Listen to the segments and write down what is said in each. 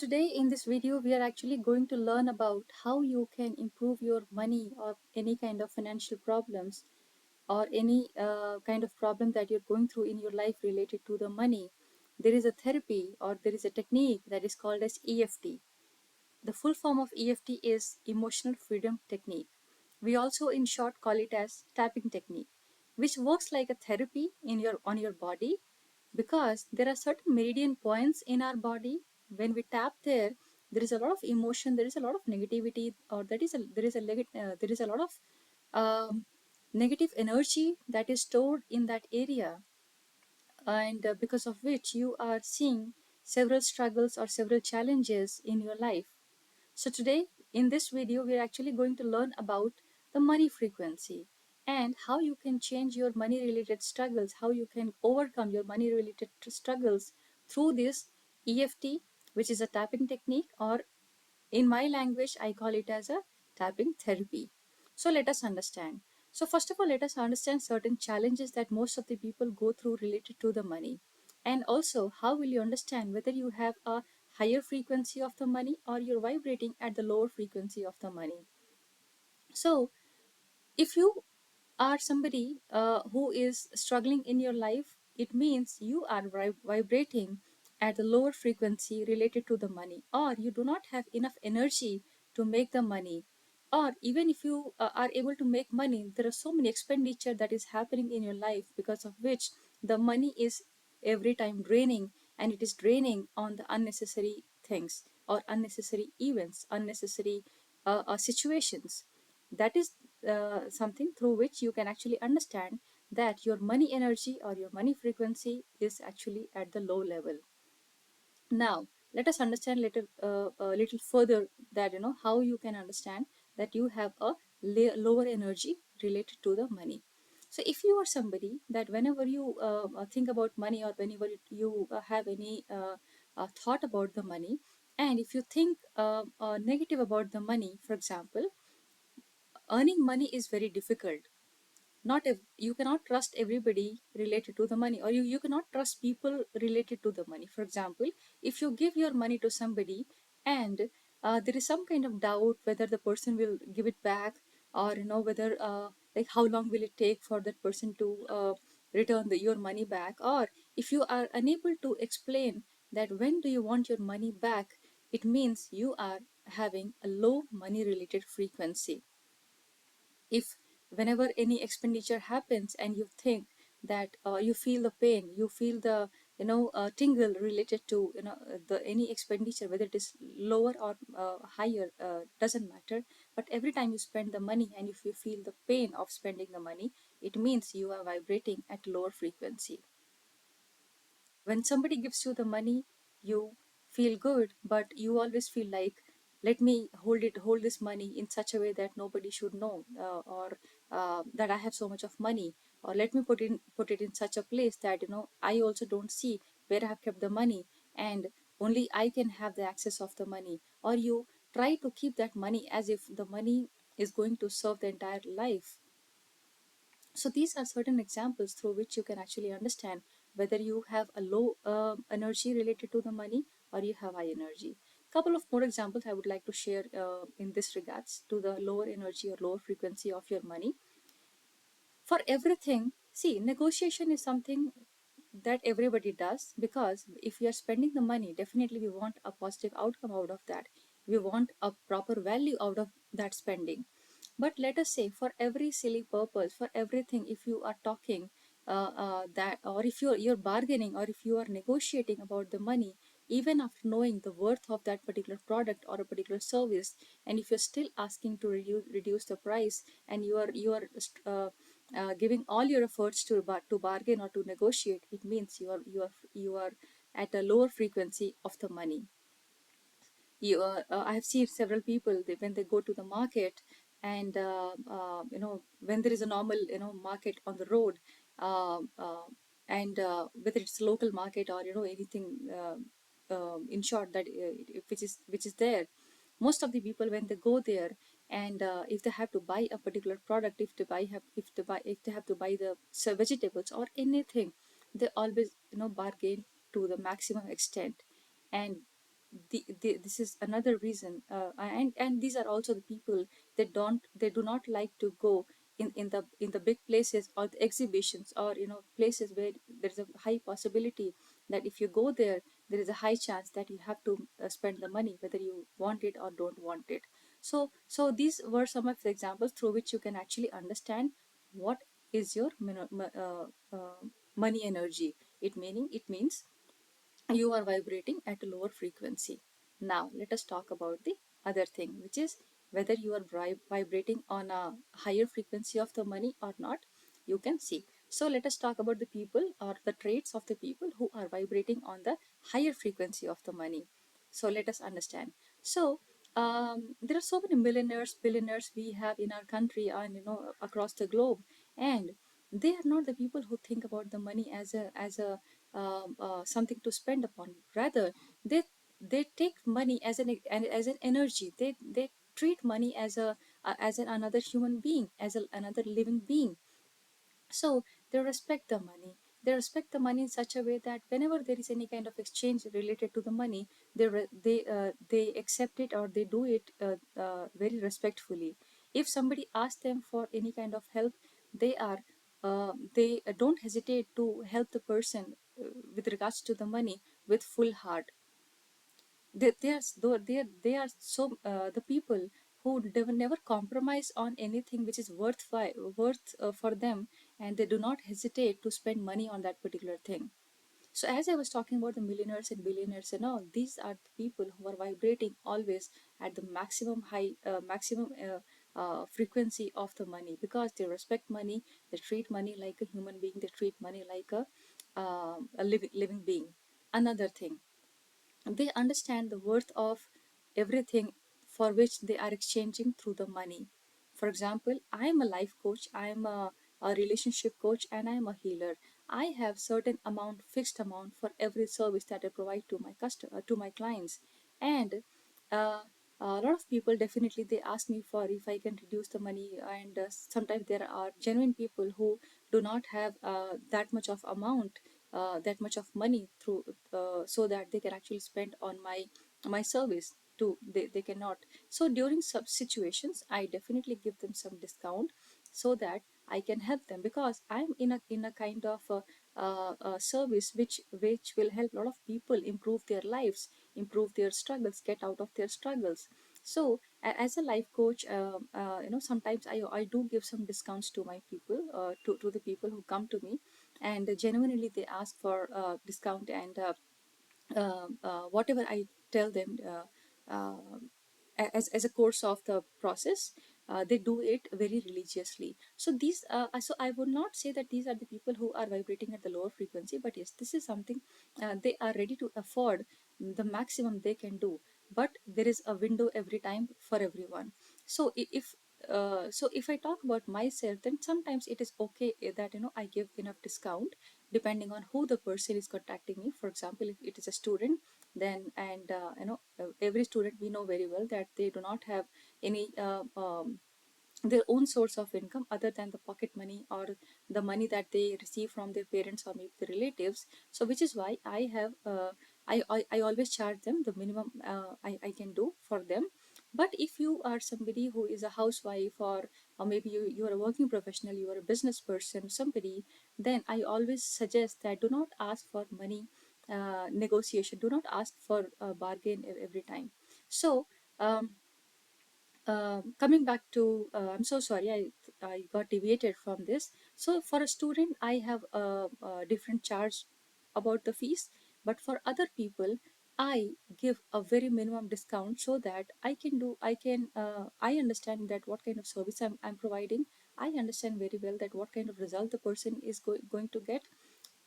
today in this video, we are actually going to learn about how you can improve your money or any kind of financial problems or any kind of problem that you're going through in your life related to the money. There is a therapy or there is a technique that is called as EFT. The full form of EFT is Emotional Freedom Technique. We also in short call it as tapping technique, which works like a therapy in your on your body because there are certain meridian points in our body. When we tap there is a lot of emotion, there is a lot of negativity, or there is a lot of um, negative energy that is stored in that area, and because of which you are seeing several struggles or several challenges in your life. So today in this video we are actually going to learn about the money frequency and how you can change your money related struggles, how you can overcome your money related struggles through this EFT, which is a tapping technique, or in my language I call it as a tapping therapy. So let us understand. So first of all, let us understand certain challenges that most of the people go through related to the money. And also, how will you understand whether you have a higher frequency of the money or you're vibrating at the lower frequency of the money. So if you are somebody who is struggling in your life, it means you are vibrating at a lower frequency related to the money, or you do not have enough energy to make the money. Or even if you are able to make money, there are so many expenditure that is happening in your life because of which the money is every time draining, and it is draining on the unnecessary things or unnecessary events, unnecessary situations. That is something through which you can actually understand that your money energy or your money frequency is actually at the low level. Now let us understand a little further that how you can understand that you have a lower energy related to the money. So if you are somebody that whenever you think about money, or whenever you have any thought about the money, and if you think negative about the money, for example, earning money is very difficult. Not if you cannot trust everybody related to the money, or you cannot trust people related to the money. For example, if you give your money to somebody and there is some kind of doubt whether the person will give it back, or whether like how long will it take for that person to return your money back, or if you are unable to explain that when do you want your money back, it means you are having a low money related frequency. If whenever any expenditure happens and you think that you feel the pain, you feel the tingle related to the any expenditure, whether it is lower or higher, doesn't matter, but every time you spend the money and if you feel the pain of spending the money, it means you are vibrating at lower frequency. When somebody gives you the money, you feel good, but you always feel like, let me hold this money in such a way that nobody should know, or that I have so much of money, or let me put it in such a place that I also don't see where I have kept the money, and only I can have the access of the money. Or you try to keep that money as if the money is going to serve the entire life. So these are certain examples through which you can actually understand whether you have a low energy related to the money or you have high energy. Couple of more examples I would like to share in this regards to the lower energy or lower frequency of your money. For everything, see, negotiation is something that everybody does, because if we are spending the money, definitely we want a positive outcome out of that. We want a proper value out of that spending. But let us say for every silly purpose, for everything, if you are talking that, or if you're bargaining, or if you are negotiating about the money, even after knowing the worth of that particular product or a particular service, and if you're still asking to reduce the price, and you are giving all your efforts to bargain or to negotiate, it means you are at a lower frequency of the money. I have seen several people, when they go to the market, and when there is a normal market on the road, and whether it's local market or anything, in short, that which is there, most of the people when they go there, and if they have to buy a particular product, if they have to buy the vegetables or anything, they always bargain to the maximum extent. And this is another reason, and these are also the people they do not like to go in the big places or the exhibitions, or places where there's a high possibility that if you go there, there is a high chance that you have to spend the money whether you want it or don't want it. So these were some of the examples through which you can actually understand what is your money energy. It means you are vibrating at a lower frequency. Now, let us talk about the other thing, which is whether you are vibrating on a higher frequency of the money or not. You can see. So, let us talk about the people or the traits of the people who are vibrating on the higher frequency of the money. So, let us understand. So, there are so many millionaires, billionaires we have in our country and across the globe, and they are not the people who think about the money as a something to spend upon. Rather, they they take money as an energy. They treat money as another human being, as another living being. So they respect the money. They respect the money in such a way that whenever there is any kind of exchange related to the money, they accept it, or they do it very respectfully. If somebody asks them for any kind of help, they don't hesitate to help the person with regards to the money with full heart. They are so the people who never compromise on anything which is worth for them, and they do not hesitate to spend money on that particular thing. So as I was talking about the millionaires and billionaires and all, these are the people who are vibrating always at the maximum frequency of the money, because they respect money. They treat money like a human being. They treat money like a living being. Another thing, they understand the worth of everything for which they are exchanging through the money. For example, I am a life coach, I am a relationship coach, and I am a healer. I have certain amount, fixed amount for every service that I provide to my to my clients. And uh, a lot of people definitely they ask me for if I can reduce the money, and sometimes there are genuine people who do not have that much of amount, that much of money through so that they can actually spend on my service too. They cannot. So during such situations, I definitely give them some discount so that I can help them, because I'm in a kind of service which will help a lot of people improve their lives, improve their struggles, get out of their struggles. So as a life coach, sometimes I do give some discounts to my people, to the people who come to me, and genuinely they ask for discount, and whatever I tell them as a course of the process, they do it very religiously. So I would not say that these are the people who are vibrating at the lower frequency, but yes, this is something they are ready to afford the maximum they can do. But there is a window every time for everyone. So if I talk about myself, then sometimes it is okay that I give enough discount depending on who the person is contacting me. For example, if it is a student, then and every student we know very well that they do not have any their own source of income other than the pocket money or the money that they receive from their parents or maybe the relatives. So which is why I have I always charge them the minimum I can do for them. But if you are somebody who is a housewife, or maybe you are a working professional, you are a business person, somebody, then I always suggest that do not ask for money negotiation. Do not ask for a bargain every time. So um, coming back to, I'm so sorry, I got deviated from this. So for a student, I have a different charge about the fees, but for other people, I give a very minimum discount so that I understand that what kind of service I'm providing. I understand very well that what kind of result the person is going to get,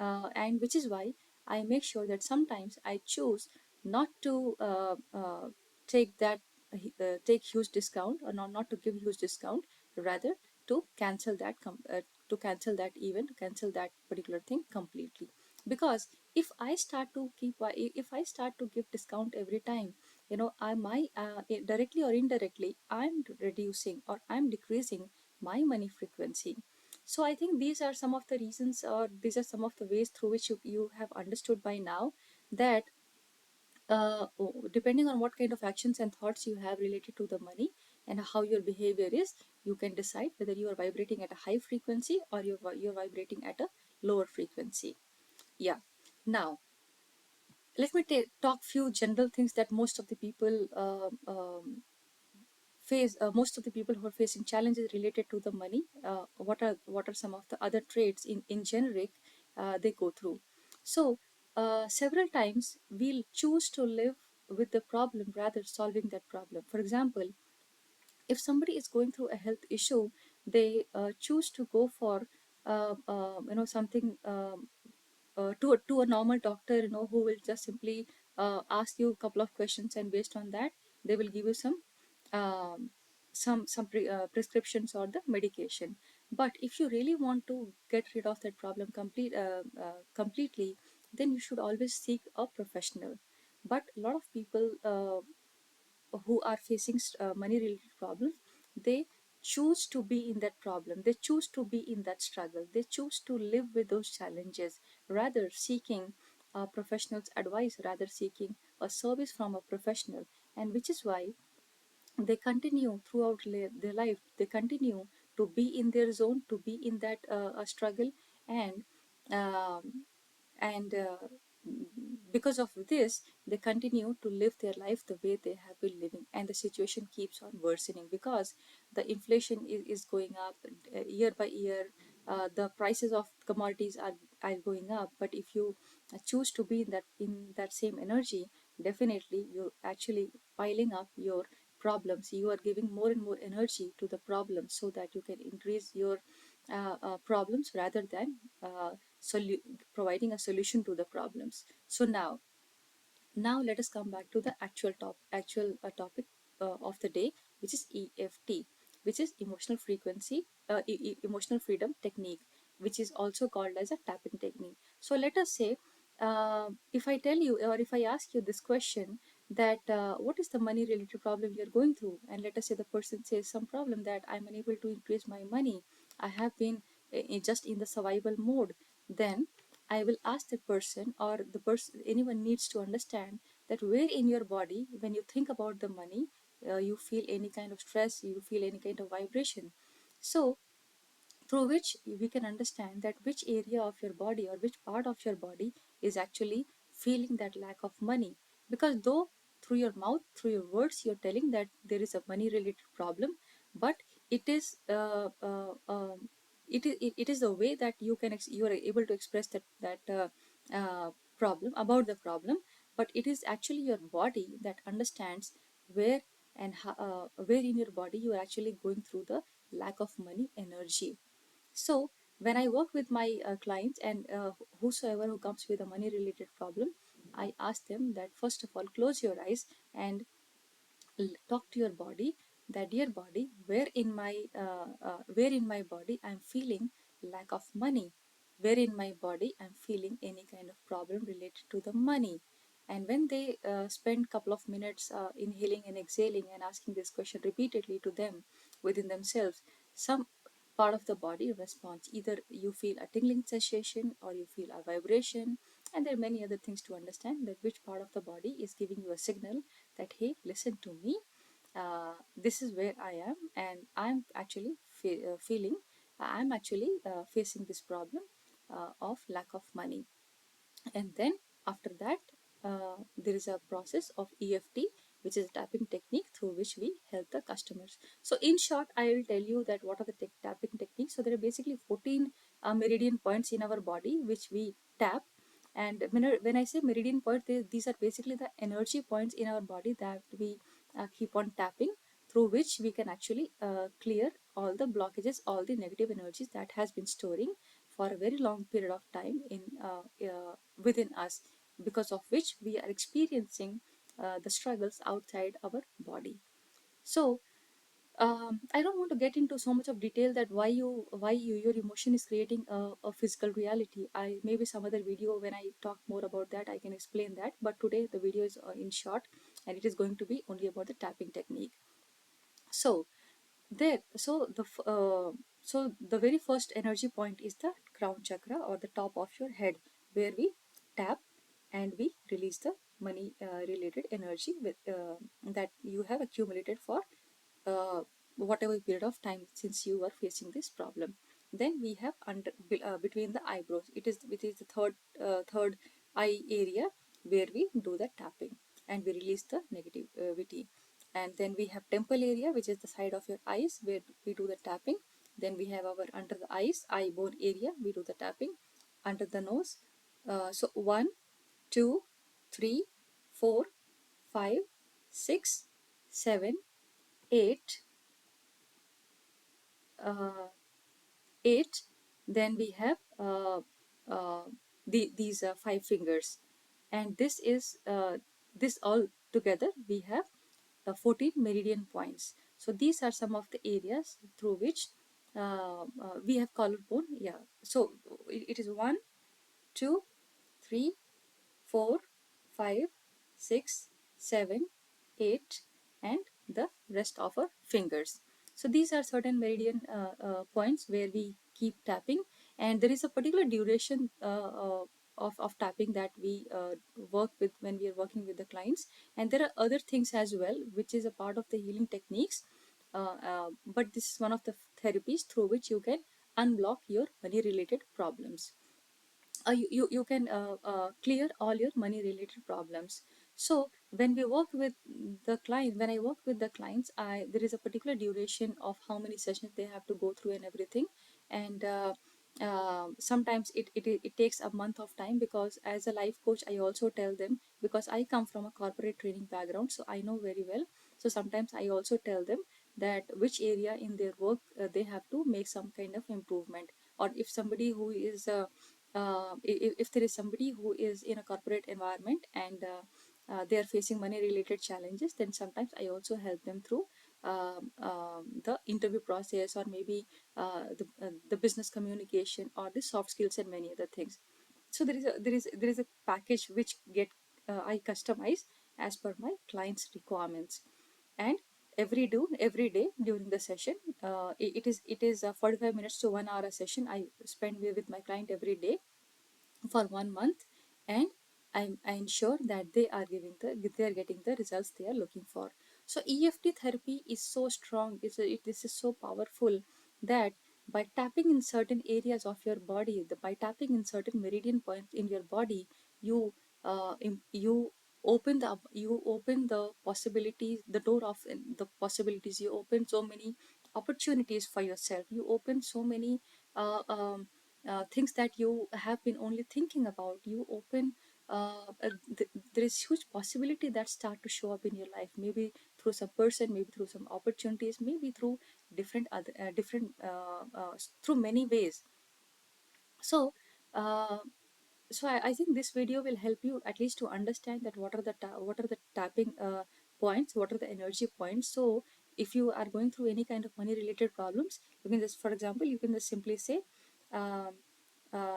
and which is why I make sure that sometimes I choose not to take that take huge discount, or not to give huge discount, rather to cancel that to cancel that event, to cancel that particular thing completely. Because if I start to if I start to give discount every time, I my directly or indirectly I'm reducing or I'm decreasing my money frequency. So I think these are some of the reasons, or these are some of the ways through which you have understood by now that depending on what kind of actions and thoughts you have related to the money and how your behavior is, you can decide whether you are vibrating at a high frequency or you're vibrating at a lower frequency. Yeah. Now, let me talk few general things that most of the people face. Most of the people who are facing challenges related to the money, what are some of the other traits in generic they go through. So several times we'll choose to live with the problem rather solving that problem. For example, if somebody is going through a health issue, they choose to go for something, to a normal doctor, who will just simply ask you a couple of questions, and based on that they will give you um, some prescriptions or the medication. But if you really want to get rid of that problem completely, then you should always seek a professional. But a lot of people who are facing money related problems, they choose to be in that problem, they choose to be in that struggle, they choose to live with those challenges rather seeking a professional's advice, rather seeking a service from a professional. And which is why they continue throughout their life, they continue to be in their zone, to be in that struggle. And um, and uh, because of this, they continue to live their life the way they have been living, and the situation keeps on worsening because the inflation is going up year by year. The prices of commodities are going up. But if you choose to be in that same energy, definitely you're actually piling up your problems. You are giving more and more energy to the problems so that you can increase your problems rather than providing a solution to the problems. So now let us come back to the actual topic of the day, which is EFT, which is emotional freedom technique, which is also called as a tapping technique. So let us say, if I tell you, or if I ask you this question, that what is the money related problem you're going through, and let us say the person says some problem that I'm unable to increase my money, I have been just in the survival mode, then I will ask the person, or the person, anyone needs to understand that where in your body, when you think about the money, you feel any kind of stress, you feel any kind of vibration. So through which we can understand that which area of your body or which part of your body is actually feeling that lack of money. Because though through your mouth, through your words, you're telling that there is a money related problem, but it is it is the way that you are able to express that problem, about the problem. But it is actually your body that understands where where in your body you are actually going through the lack of money energy. So when I work with my clients, and whosoever who comes with a money related problem, I ask them that first of all, close your eyes and talk to your body, that dear body, where in my body I'm feeling lack of money, where in my body I'm feeling any kind of problem related to the money. And when they spend couple of minutes inhaling and exhaling and asking this question repeatedly to them within themselves, some part of the body responds. Either you feel a tingling sensation or you feel a vibration, and there are many other things to understand that which part of the body is giving you a signal that hey, listen to me, this is where I am, and I'm actually feeling, I'm actually facing this problem of lack of money. And then after that, there is a process of EFT, which is a tapping technique through which we help the customers. So in short, I will tell you that what are the tapping techniques. So there are basically 14 meridian points in our body which we tap. And when I say meridian point, these are basically the energy points in our body that we keep on tapping, through which we can actually clear all the blockages, all the negative energies that has been storing for a very long period of time within us, because of which we are experiencing the struggles outside our body. So I don't want to get into so much of detail that why your emotion is creating a physical reality. I maybe some other video when I talk more about that I can explain that. But today the video is in short, and it is going to be only about the tapping technique. So there, so the very first energy point is the crown chakra, or the top of your head, where we tap and we release the money related energy with that you have accumulated for uh, whatever period of time since you are facing this problem. Then we have between the eyebrows. It is the third eye area where we do the tapping and we release the negativity. And then we have temple area, which is the side of your eyes where we do the tapping. Then we have our under the eyes, eye bone area, we do the tapping. Under the nose. So 1, 2, 3, 4, 5, 6, 7, 8, uh, 8. Then we have uh, these 5 fingers, and this all together we have 14 meridian points. So these are some of the areas through which we have collarbone. Yeah, so it is 1, 2, 3, 4, 5, 6, 7, 8, and the rest of our fingers. So these are certain meridian points where we keep tapping, and there is a particular duration of tapping that we work with when we are working with the clients. And there are other things as well, which is a part of the healing techniques. But this is one of the therapies through which you can unblock your money related problems. You can clear all your money related problems. So when we work with the client, when I work with the clients, there is a particular duration of how many sessions they have to go through and everything. And sometimes it takes a month of time, because as a life coach I also tell them, because I come from a corporate training background, so I know very well. So sometimes I also tell them that which area in their work they have to make some kind of improvement. Or if somebody who is if there is somebody who is in a corporate environment and they are facing money related challenges, then sometimes I also help them through the interview process, or maybe the business communication, or the soft skills, and many other things. So there is a package which get I customize as per my client's requirements. And every day during the session, it is 45 minutes to 1 hour a session I spend with my client every day for 1 month. And I ensure that they are getting the results they are looking for. So EFT therapy is so strong, this is so powerful, that by tapping in certain areas of your body, by tapping in certain meridian points in your body, you you open the possibilities, the door of the possibilities. You open so many opportunities for yourself. You open so many things that you have been only thinking about. You open there is huge possibility that start to show up in your life, maybe through some person, maybe through some opportunities, maybe through different through many ways. So uh, I think this video will help you at least to understand that what are the tapping points, what are the energy points. So if you are going through any kind of money related problems, you can just, for example, you can just simply say, um,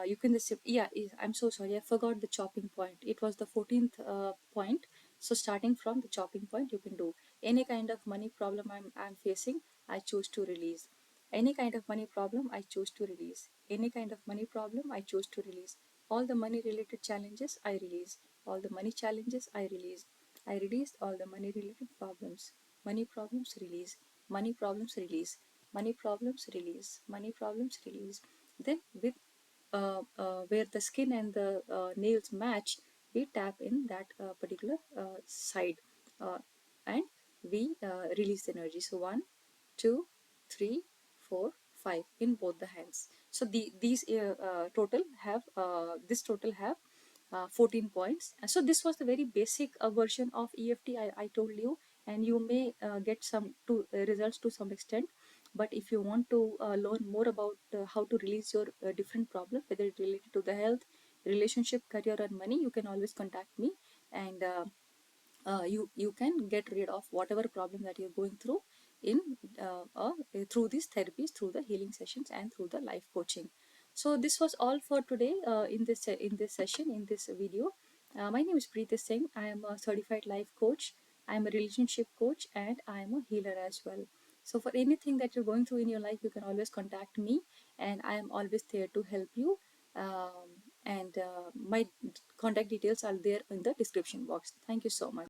you can just I'm so sorry, I forgot the chopping point. It was the 14th point. So starting from the chopping point, you can do any kind of money problem I'm facing, I choose to release. Any kind of money problem, I choose to release. Any kind of money problem, I choose to release. All the money related challenges, I release. All the money challenges, I release. I released all the money related problems. Money problems, release. Money problems, release. Money problems, release. Money problems, release. Then with where the skin and the nails match, we tap in that particular side, uh, and we release the energy. So 1, 2, 3, 4, 5 in both the hands. So these total have this total have 14 points. So this was the very basic version of EFT I told you, and you may get some results to some extent. But if you want to learn more about how to release your different problems, whether it related to the health, relationship, career, and money, you can always contact me. And you can get rid of whatever problem that you're going through in through these therapies, through the healing sessions, and through the life coaching. So this was all for today in this session, in this video. My name is Preeti Singh. I am a certified life coach. I am a relationship coach, and I am a healer as well. So for anything that you're going through in your life, you can always contact me, and I am always there to help you. and my contact details are there in the description box. Thank you so much.